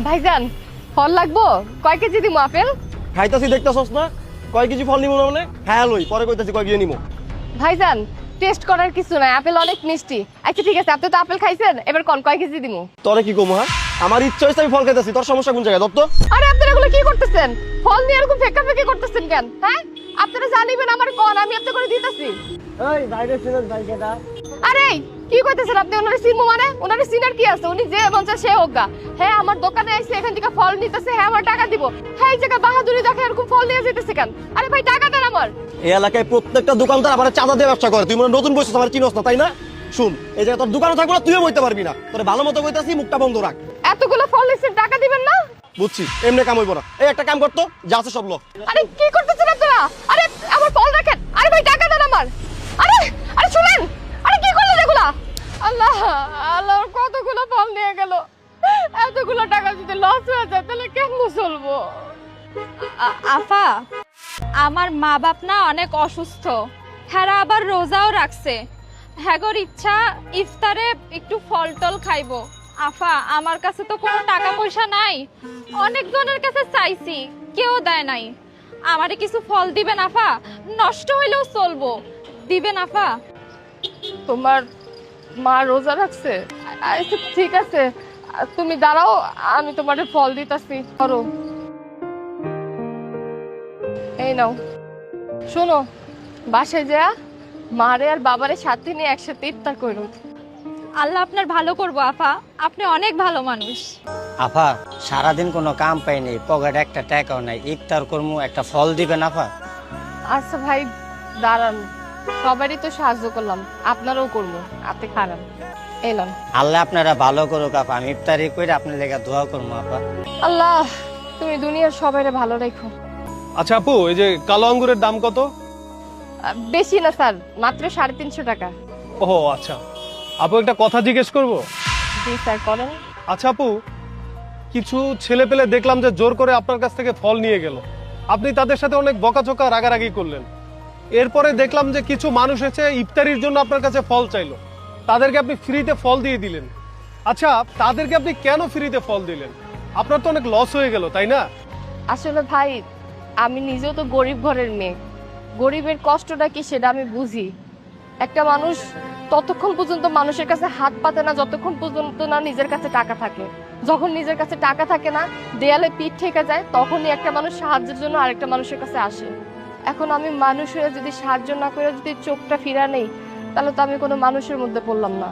ভাইজান ফল লাগবো? কয় কেজি দিমু আপেল? খাইতাছি দেখতেছস না কয় কেজি ফল নিমু না মানে হ্যাঁ লই পরে কইতাছি কয় কেজি নিমু। ভাইজান টেস্ট করার কিছু নাই, আপেল অনেক মিষ্টি। আচ্ছা ঠিক আছে, আপনি তো আপেল খাইছেন, এবার কোন কয় কেজি দিমু? তোরে কি কমু? হ্যাঁ আমার ইচ্ছা হইছে আমি ফল খাইতাছি, তোর সমস্যা কোন জায়গায় দত্ত? আরে আপনারা এগুলো কি করতেছেন? ফল নিয়ে এরকম ফেকাফেকি করতেছেন কেন? হ্যাঁ আপনারা জানিবেন আমার কোন, আমি আপনাদের করে দিতেছি। এই বাইরে সিনের জায়গাটা আরে কি কইতেছেন আপনি? ওনারে চিনবো মানে? ওনারে চিনার কি আছে? উনি যে মন চায় সে হোক গা। হ্যাঁ আমার দোকানে আইছে, এখান থেকে ফল নিতেছে, হ্যাঁ আমার টাকা দিব। হ্যাঁ এই জায়গায় বাহাদুরি দেখে এরকম ফল নিয়ে যেতেছে কেন? আরে ভাই টাকা দেন আমার। এই এলাকায় প্রত্যেকটা দোকানদার আমার চাঁদা দিয়ে ব্যবসা করে, তুই মনে হয় নতুন বসছিস আমার চিনস না তাই না? শুন এই জায়গায় তোর দোকানও থাকবে না, তুইও বইতে পারবি না। তোরে ভালো মতো কইতাছি মুখটা বন্ধ রাখ। এতগুলো ফল নিচ্ছেন, টাকা দিবেন না? বুঝছি এমনি কাম হইব না। এই একটা কাম করতো যা আছে সব লো। আরে কি করতেছেন আপনারা? আরে আমার ফল রাখেন। আরে ভাই টাকা দেন আমার। আরে আরে শুনেন, আরে কি করলেন এগুলা? আল্লাহ আল্লাহ, কতগুলো ফল নিয়ে গেল। এতগুলো টাকা যদি লস হয়ে যায় তাহলে কেমনে চলবো? আফা, আমার মা বাপ না অনেক অসুস্থ, হ্যাঁ আবার রোজাও রাখছে। হ্যাগোর ইচ্ছা ইফতারে একটু ফল টল খাইবো। আফা আমার কাছে তো কোনো টাকা পয়সা নাই, অনেকজনের কাছে চাইছি কেউ দেয় নাই। আমারে কিছু ফল দিবেন আফা? নষ্ট হইলেও চলবো, দিবেন আফা? তোমার মা রোজা রাখছে? আচ্ছা ঠিক আছে, তুমি দাঁড়াও, আমি তোমার ফল দিতাছি। করো, এই নাও। শোনো, বাসায় যা মারে আর বাবারে সাথে নিয়ে একসাথে ইফতার করো। আল্লাহ আপনার ভালো করবো আফা, আপনি অনেক ভালো মানুষ। আফা সারাদিন কোনো কাম পাইনি, পকেটে একটা টাকাও নাই, ইফতার করমু, একটা ফল দিবেন আফা? আচ্ছা ভাই দাঁড়ান, সবারই তো সাহায্য করলাম, আপনারও করবো, আপনি খারাপ এলাম। আল্লাহ আপনারা ভালো করুক আফা, আমি ইফতারি করে আপনার লেগে দোয়া করবো আফা। আল্লাহ তুমি দুনিয়ার সবাইরে ভালো রেখো। আচ্ছা আপু, এই যে কালো আঙ্গুরের দাম কত? বেশি না স্যার, মাত্র 350 টাকা। ও আচ্ছা আপু, একটা কথা জিজ্ঞেস করব? জি স্যার করেন। আচ্ছা আপু, কিছু ছেলে পেলে দেখলাম যে জোর করে আপনার কাছ থেকে ফল নিয়ে গেল, আপনি তাদের সাথে অনেক বকাঝকা রাগারাগি করলেন। এরপরে দেখলাম যে কিছু মানুষ এসে ইফতারির জন্য আপনার কাছে ফল চাইলো, তাদেরকে আপনি ফ্রিতে ফল দিয়ে দিলেন। আচ্ছা তাদেরকে আপনি কেন ফ্রিতে ফল দিলেন? আপনার তো অনেক লস হয়ে গেল তাই না? আসলে ভাই আমি নিজেও তো গরিব ঘরের মেয়ে, গরিবের কষ্টটা কি সেটা আমি বুঝি। একটা মানুষ ততক্ষণ পর্যন্ত মানুষের কাছে হাত পাতে না যতক্ষণ পর্যন্ত না নিজের কাছে টাকা থাকে। যখন নিজের কাছে টাকা থাকে না, দেয়ালে পিঠ ঠেকে যায়, তখনই একটা মানুষ সাহায্যের জন্য আরেকটা মানুষের কাছে আসে। এখন আমি মানুষ হয়ে যদি সাহায্য না করে যদি চোখটা ফিরা নেই, তাহলে তো আমি কোনো মানুষের মধ্যে পড়লাম না।